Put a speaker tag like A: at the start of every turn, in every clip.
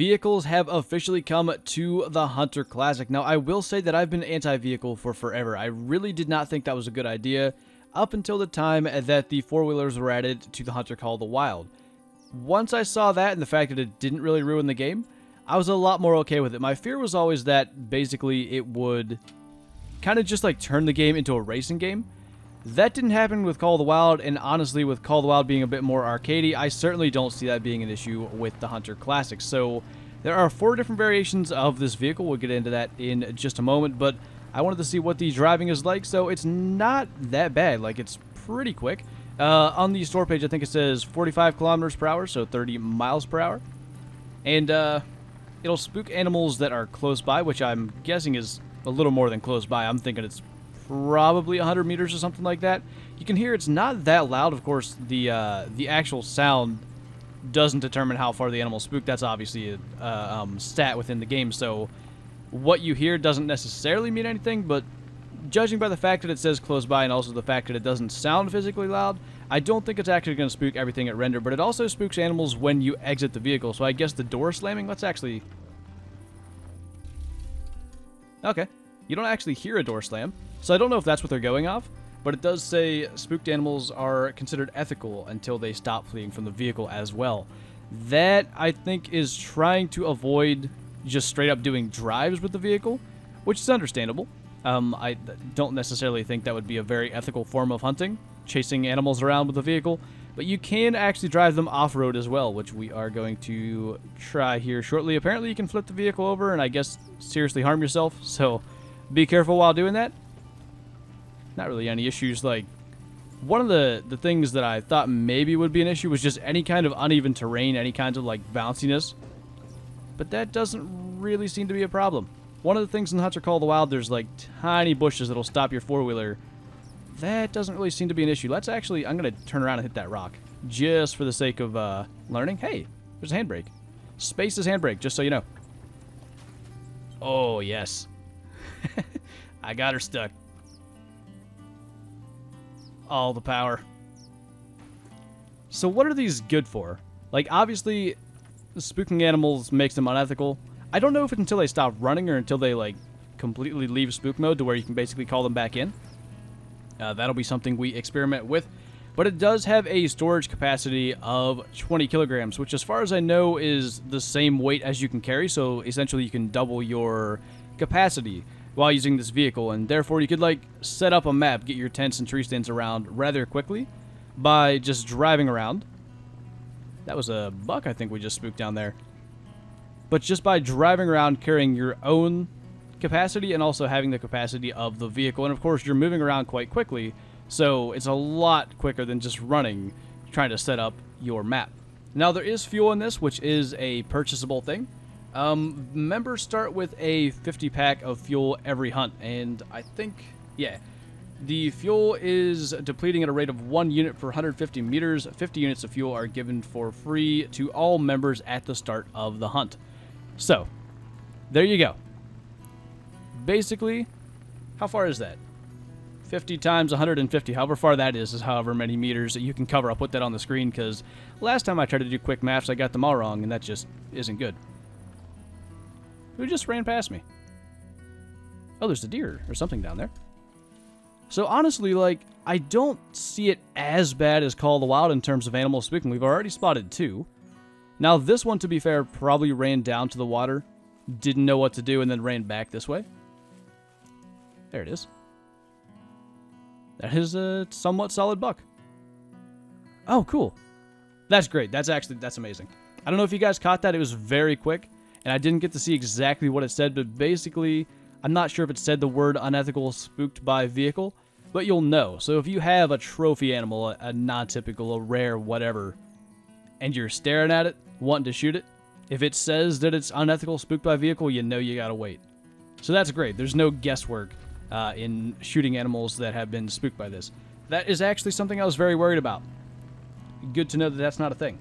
A: Vehicles have officially come to the Hunter Classic. Now, I will say that I've been anti-vehicle for forever. I really did not think that was a good idea up until the time that the four-wheelers were added to the Hunter Call of the Wild. Once I saw that and the fact that it didn't really ruin the game, I was a lot more okay with it. My fear was always that basically it would kind of just like turn the game into a racing game. That didn't happen with Call of the Wild, and honestly, with Call of the Wild being a bit more arcadey, I certainly don't see that being an issue with the Hunter Classic. So there are 4 different variations of this vehicle. We'll get into that in just a moment, but I wanted to see what the driving is like, so it's not that bad. Like, it's pretty quick. On the store page, I think it says 45 kilometers per hour, so 30 miles per hour. And it'll spook animals that are close by, which I'm guessing is a little more than close by. I'm thinking it's probably 100 meters or something like that. You can hear it's not that loud. Of course, the actual sound doesn't determine how far the animal's spooked. That's obviously a stat within the game, so what you hear doesn't necessarily mean anything, but judging by the fact that it says close by and also the fact that it doesn't sound physically loud, I don't think it's actually going to spook everything at render, but it also spooks animals when you exit the vehicle, so I guess the door slamming, let's actually... Okay, you don't actually hear a door slam, so I don't know if that's what they're going off, but it does say spooked animals are considered ethical until they stop fleeing from the vehicle as well. That, I think, is trying to avoid just straight up doing drives with the vehicle, which is understandable. I don't necessarily think that would be a very ethical form of hunting, chasing animals around with a vehicle, but you can actually drive them off-road as well, which we are going to try here shortly. Apparently you can flip the vehicle over and I guess seriously harm yourself, so be careful while doing that. Not really any issues. Like, one of the things that I thought maybe would be an issue was just any kind of uneven terrain, any kinds of like bounciness, but that doesn't really seem to be a problem. One of the things in the Hunter Call of the Wild, there's like tiny bushes that'll stop your four-wheeler. That doesn't really seem to be an issue. Let's actually, I'm going to turn around and hit that rock just for the sake of learning. Hey, there's a handbrake. Space is handbrake, just so you know. Oh, yes. I got her stuck. All the power. So what are these good for? Like, obviously, spooking animals makes them unethical. I don't know if it's until they stop running or until they, like, completely leave spook mode to where you can basically call them back in. That'll be something we experiment with. But it does have a storage capacity of 20 kilograms, which as far as I know is the same weight as you can carry. So essentially you can double your capacity while using this vehicle. And therefore you could like set up a map, get your tents and tree stands around rather quickly by just driving around. That was a buck I think we just spooked down there. But just by driving around carrying your own capacity and also having the capacity of the vehicle. And of course you're moving around quite quickly, so it's a lot quicker than just running, trying to set up your map. Now there is fuel in this, which is a purchasable thing. Members start with a 50 pack of fuel every hunt, and I think, yeah, the fuel is depleting at a rate of 1 unit per 150 meters. 50 units of fuel are given for free to all members at the start of the hunt. So, there you go. Basically, how far is that? 50 times 150, however far that is however many meters that you can cover. I'll put that on the screen because last time I tried to do quick maths, I got them all wrong, and that just isn't good. Who just ran past me? Oh, there's a deer or something down there. So honestly, like, I don't see it as bad as Call of the Wild in terms of animal spooking. We've already spotted 2. Now this one, to be fair, probably ran down to the water, didn't know what to do, and then ran back this way. There it is. That is a somewhat solid buck. Oh, cool. That's great. That's amazing. I don't know if you guys caught that. It was very quick, and I didn't get to see exactly what it said, but basically, I'm not sure if it said the word unethical spooked by vehicle, but you'll know. So if you have a trophy animal, a non-typical, a rare, whatever, and you're staring at it, wanting to shoot it, if it says that it's unethical spooked by vehicle, you know you gotta wait. So that's great. There's no guesswork in shooting animals that have been spooked by this. That is actually something I was very worried about. Good to know that that's not a thing.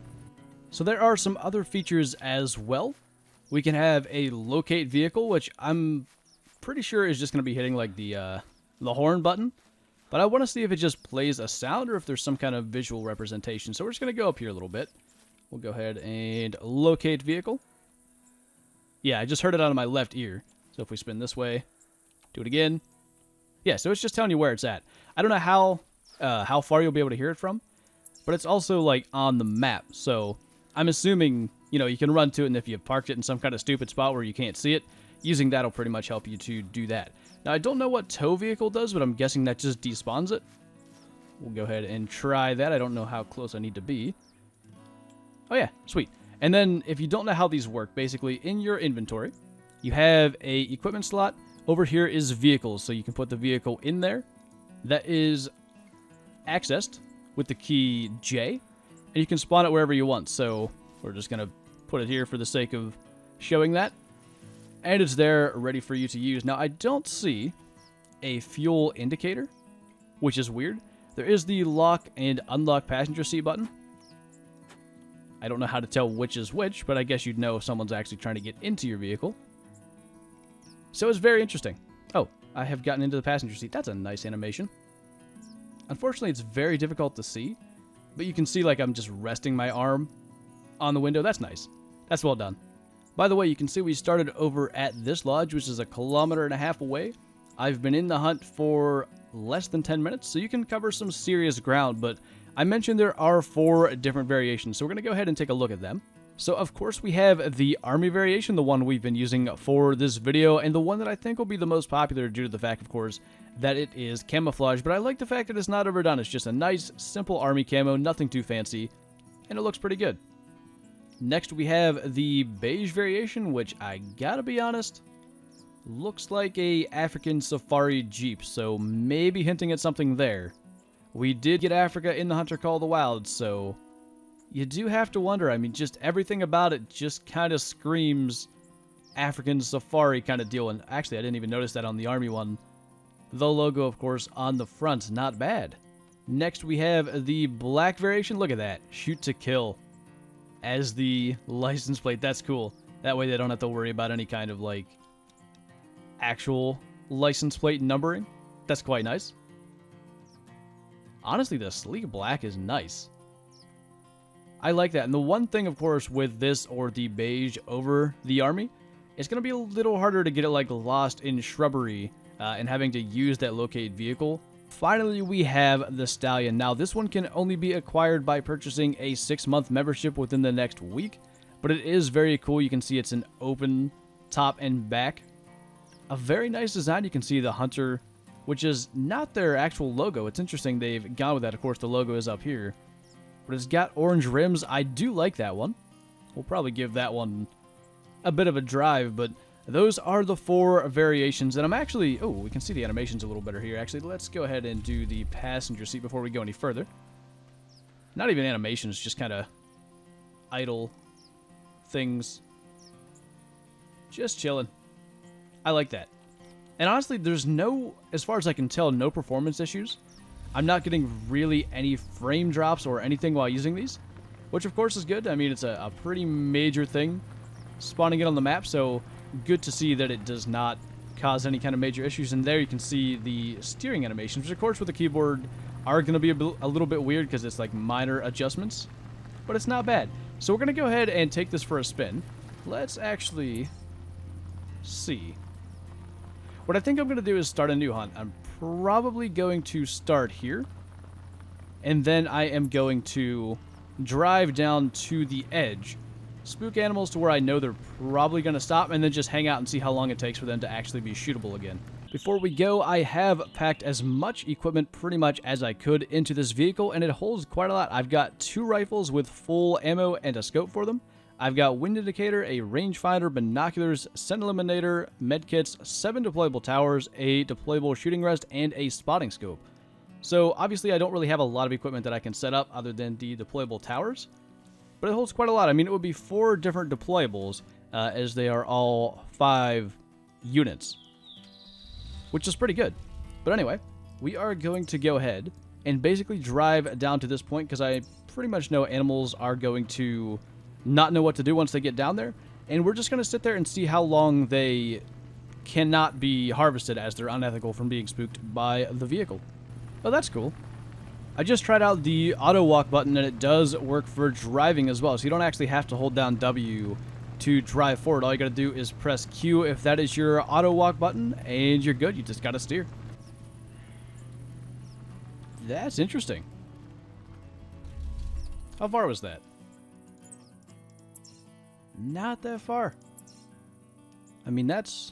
A: So there are some other features as well. We can have a locate vehicle, which I'm pretty sure is just going to be hitting like the horn button. But I want to see if it just plays a sound or if there's some kind of visual representation. So we're just going to go up here a little bit. We'll go ahead and locate vehicle. Yeah, I just heard it out of my left ear. So if we spin this way, do it again. Yeah, so it's just telling you where it's at. I don't know how far you'll be able to hear it from, but it's also like on the map. So I'm assuming, you know, you can run to it, and if you've parked it in some kind of stupid spot where you can't see it, using that'll pretty much help you to do that. Now, I don't know what tow vehicle does, but I'm guessing that just despawns it. We'll go ahead and try that. I don't know how close I need to be. Oh yeah, sweet. And then if you don't know how these work, basically in your inventory, you have a equipment slot. Over here is vehicles, so you can put the vehicle in there. That is accessed with the key J, and you can spawn it wherever you want. So we're just going to put it here for the sake of showing that. And it's there ready for you to use. Now, I don't see a fuel indicator, which is weird. There is the lock and unlock passenger seat button. I don't know how to tell which is which, but I guess you'd know if someone's actually trying to get into your vehicle. So it's very interesting. Oh, I have gotten into the passenger seat. That's a nice animation. Unfortunately, it's very difficult to see, but you can see like I'm just resting my arm on the window. That's nice. That's well done. By the way, you can see we started over at this lodge, which is 1.5 kilometers away. I've been in the hunt for less than 10 minutes, so you can cover some serious ground, but I mentioned there are 4 different variations, so we're going to go ahead and take a look at them. So, of course, we have the army variation, the one we've been using for this video, and the one that I think will be the most popular due to the fact, of course, that it is camouflage, but I like the fact that it's not overdone. It's just a nice, simple army camo, nothing too fancy, and it looks pretty good. Next, we have the beige variation, which I gotta be honest, looks like a African safari jeep, so maybe hinting at something there. We did get Africa in the Hunter Call of the Wild, so you do have to wonder. I mean, just everything about it just kind of screams African safari kind of deal. And actually, I didn't even notice that on the army one. The logo, of course, on the front, not bad. Next, we have the black variation. Look at that. Shoot to kill as the license plate. That's cool. That way they don't have to worry about any kind of, like, actual license plate numbering. That's quite nice. Honestly, the sleek black is nice. I like that. And the one thing, of course, with this or the beige over the army, it's going to be a little harder to get it, like, lost in shrubbery and having to use that locate vehicle. Finally, we have the Stallion. Now, this one can only be acquired by purchasing a 6-month membership within the next week, but it is very cool. You can see it's an open top and back. A very nice design. You can see the Hunter, which is not their actual logo. It's interesting they've gone with that. Of course, the logo is up here, but it's got orange rims. I do like that one. We'll probably give that one a bit of a drive, but those are the 4 variations, and I'm actually... Oh, we can see the animations a little better here, actually. Let's go ahead and do the passenger seat before we go any further. Not even animations, just kind of idle things. Just chilling. I like that. And honestly, there's no, as far as I can tell, no performance issues. I'm not getting really any frame drops or anything while using these, which of course is good. I mean, it's a pretty major thing spawning it on the map, so good to see that it does not cause any kind of major issues. And there you can see the steering animations, which of course with the keyboard are going to be a little bit weird because it's like minor adjustments, but it's not bad. So we're going to go ahead and take this for a spin. Let's actually see. What I think I'm going to do is start a new hunt. I'm probably going to start here, and then I am going to drive down to the edge, spook animals to where I know they're probably going to stop, and then just hang out and see how long it takes for them to actually be shootable again. Before we go, I have packed as much equipment pretty much as I could into this vehicle, and it holds quite a lot. I've got 2 rifles with full ammo and a scope for them. I've got wind indicator, a rangefinder, binoculars, scent eliminator, medkits, 7 deployable towers, a deployable shooting rest, and a spotting scope. So obviously I don't really have a lot of equipment that I can set up other than the deployable towers, but it holds quite a lot. I mean, it would be 4 different deployables as they are all 5 units, which is pretty good. But anyway, we are going to go ahead and basically drive down to this point because I pretty much know animals are going to not know what to do once they get down there, and we're just going to sit there and see how long they cannot be harvested as they're unethical from being spooked by the vehicle. Oh, that's cool. I just tried out the auto walk button, and it does work for driving as well, so you don't actually have to hold down W to drive forward, all you gotta do is press Q if that is your auto walk button, and you're good. You just gotta steer. That's interesting. How far was that? Not that far. I mean, that's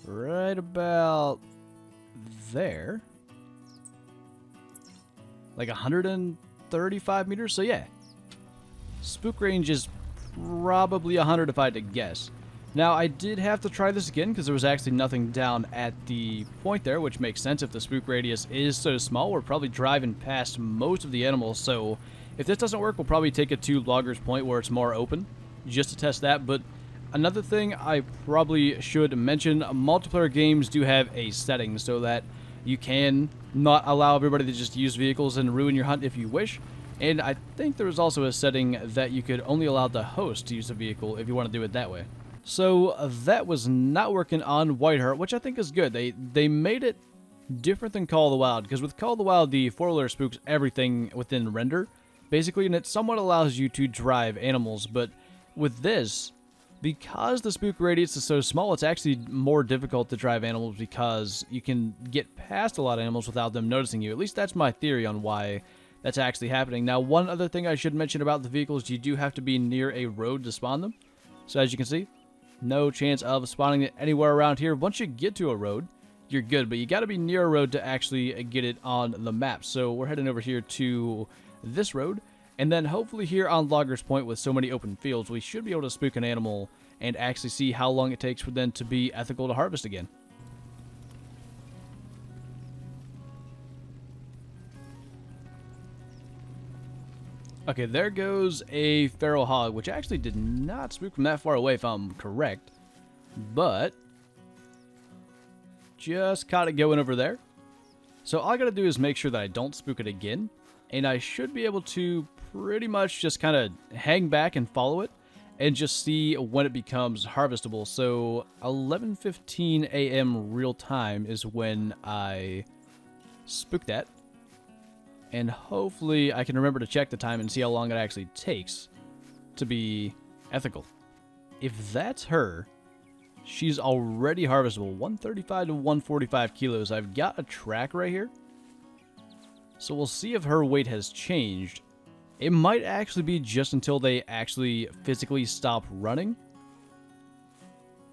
A: right about there. Like 135 meters, so yeah. Spook range is probably 100 if I had to guess. Now, I did have to try this again because there was actually nothing down at the point there, which makes sense if the spook radius is so small. We're probably driving past most of the animals, so if this doesn't work, we'll probably take it to Logger's Point where it's more open, just to test that. But another thing I probably should mention, multiplayer games do have a setting so that you can not allow everybody to just use vehicles and ruin your hunt if you wish. And I think there was also a setting that you could only allow the host to use a vehicle if you want to do it that way. So that was not working on Whiteheart, which I think is good. They made it different than Call of the Wild, because with Call of the Wild, the four-wheeler spooks everything within render, basically, and it somewhat allows you to drive animals. But with this, because the spook radius is so small, it's actually more difficult to drive animals because you can get past a lot of animals without them noticing you. At least that's my theory on why that's actually happening. Now, one other thing I should mention about the vehicles, you do have to be near a road to spawn them. So as you can see, no chance of spawning it anywhere around here. Once you get to a road, you're good, but you got to be near a road to actually get it on the map. So we're heading over here to this road, and then hopefully here on Logger's Point with so many open fields, we should be able to spook an animal and actually see how long it takes for them to be ethical to harvest again. Okay, there goes a feral hog, which actually did not spook from that far away if I'm correct, but just caught it going over there. So all I gotta do is make sure that I don't spook it again, and I should be able to pretty much just kind of hang back and follow it and just see when it becomes harvestable. So 11:15 a.m. real time is when I spook that. And hopefully I can remember to check the time and see how long it actually takes to be ethical. If that's her, she's already harvestable. 135 to 145 kilos. I've got a track right here. So we'll see if her weight has changed. It might actually be just until they actually physically stop running,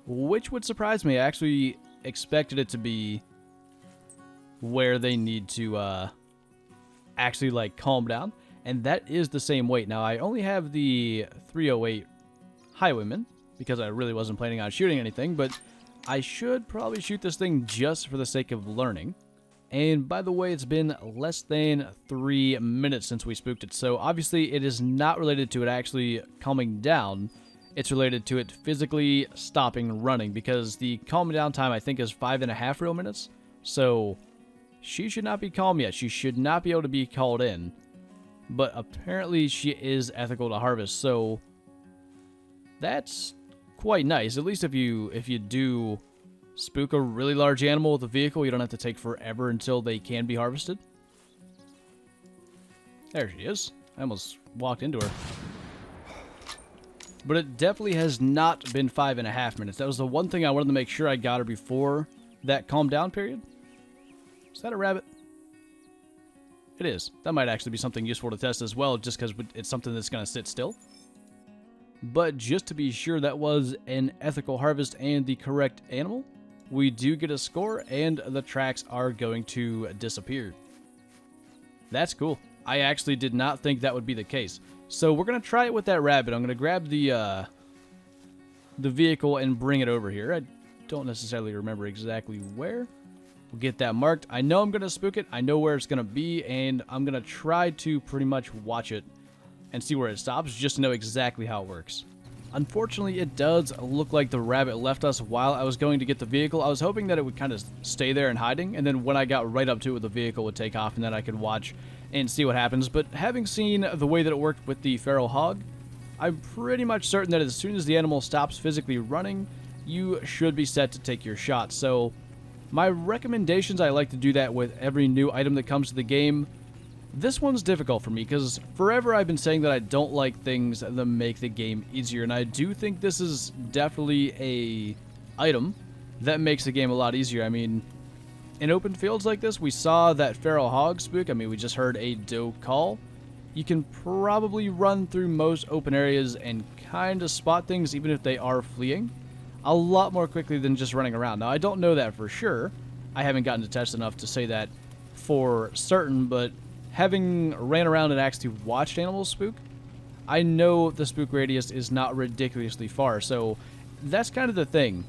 A: which would surprise me. I actually expected it to be where they need to actually like calm down, and that is the same weight. Now I only have the 308 Highwayman because I really wasn't planning on shooting anything, but I should probably shoot this thing just for the sake of learning. And by the way, it's been less than 3 minutes since we spooked it, so obviously it is not related to it actually calming down. It's related to it physically stopping running, because the calming down time I think is 5.5 real minutes. So she should not be calm yet. She should not be able to be called in. But apparently she is ethical to harvest, so that's quite nice. At least if you do spook a really large animal with a vehicle, you don't have to take forever until they can be harvested. There she is. I almost walked into her. But it definitely has not been 5.5 minutes. That was the one thing I wanted to make sure I got her before that calm down period. Is that a rabbit? It is. That might actually be something useful to test as well, just because it's something that's going to sit still. But just to be sure that was an ethical harvest and the correct animal, we do get a score, and the tracks are going to disappear. That's cool. I actually did not think that would be the case. So we're going to try it with that rabbit. I'm going to grab the vehicle and bring it over here. I don't necessarily remember exactly where. We'll get that marked. I know I'm going to spook it. I know where it's going to be, and I'm going to try to pretty much watch it and see where it stops, just to know exactly how it works. Unfortunately, it does look like the rabbit left us while I was going to get the vehicle. I was hoping that it would kind of stay there in hiding, and then when I got right up to it, the vehicle would take off, and then I could watch and see what happens. But having seen the way that it worked with the feral hog, I'm pretty much certain that as soon as the animal stops physically running, you should be set to take your shot. So my recommendations, I like to do that with every new item that comes to the game. This one's difficult for me because forever I've been saying that I don't like things that make the game easier, and I do think this is definitely a item that makes the game a lot easier. I mean, in open fields like this, we saw that feral hog spook. I mean, we just heard a doe call. You can probably run through most open areas and kind of spot things even if they are fleeing a lot more quickly than just running around. Now, I don't know that for sure. I haven't gotten to test enough to say that for certain, but having ran around and actually watched animals spook, I know the spook radius is not ridiculously far, so that's kind of the thing.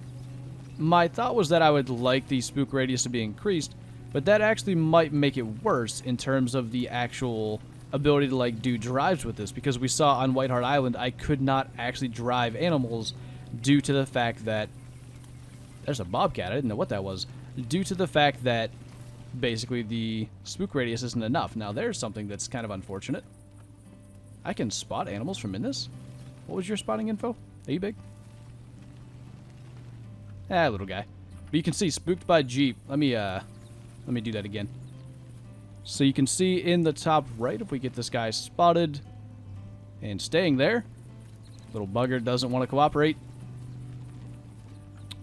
A: My thought was that I would like the spook radius to be increased, but that actually might make it worse in terms of the actual ability to like do drives with this, because we saw on White Hart Island I could not actually drive animals due to the fact that there's a bobcat. I didn't know what that was. Due to the fact that basically the spook radius isn't enough. Now there's something that's kind of unfortunate. I can spot animals from in this. What was your spotting info? Are you big? Ah, little guy. But you can see spooked by Jeep. Let me do that again. So you can see in the top right, if we get this guy spotted and staying there, little bugger doesn't want to cooperate.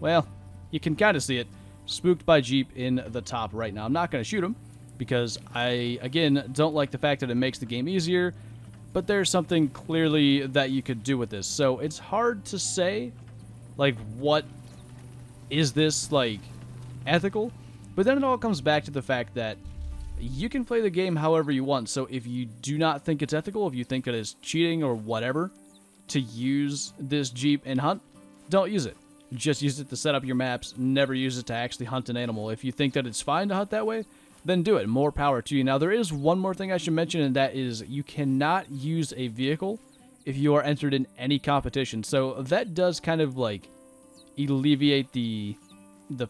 A: Well, you can kind of see it. Spooked by Jeep in the top right. Now, I'm not going to shoot him because I, again, don't like the fact that it makes the game easier, but there's something clearly that you could do with this. So it's hard to say, like, what is this, like, ethical? But then it all comes back to the fact that you can play the game however you want. So if you do not think it's ethical, if you think it is cheating or whatever to use this Jeep and hunt, don't use it. Just use it to set up your maps, never use it to actually hunt an animal. If you think that it's fine to hunt that way, then do it. More power to you. Now, there is one more thing I should mention, and that is you cannot use a vehicle if you are entered in any competition. So that does kind of, like, alleviate the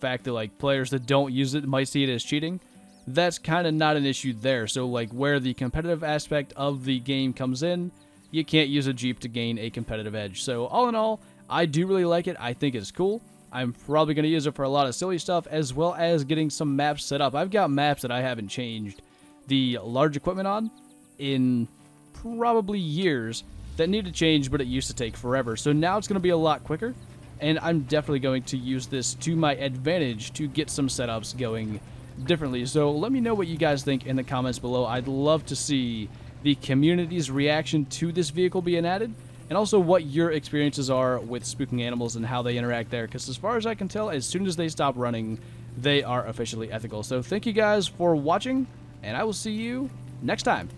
A: fact that, like, players that don't use it might see it as cheating. That's kind of not an issue there. So, like, where the competitive aspect of the game comes in, you can't use a Jeep to gain a competitive edge. So, all in all, I do really like it. I think it's cool. I'm probably going to use it for a lot of silly stuff, as well as getting some maps set up. I've got maps that I haven't changed the large equipment on in probably years that need to change, but it used to take forever. So now it's going to be a lot quicker, and I'm definitely going to use this to my advantage to get some setups going differently. So let me know what you guys think in the comments below. I'd love to see the community's reaction to this vehicle being added, and also what your experiences are with spooking animals and how they interact there, because as far as I can tell, as soon as they stop running, they are officially ethical. So thank you guys for watching, and I will see you next time.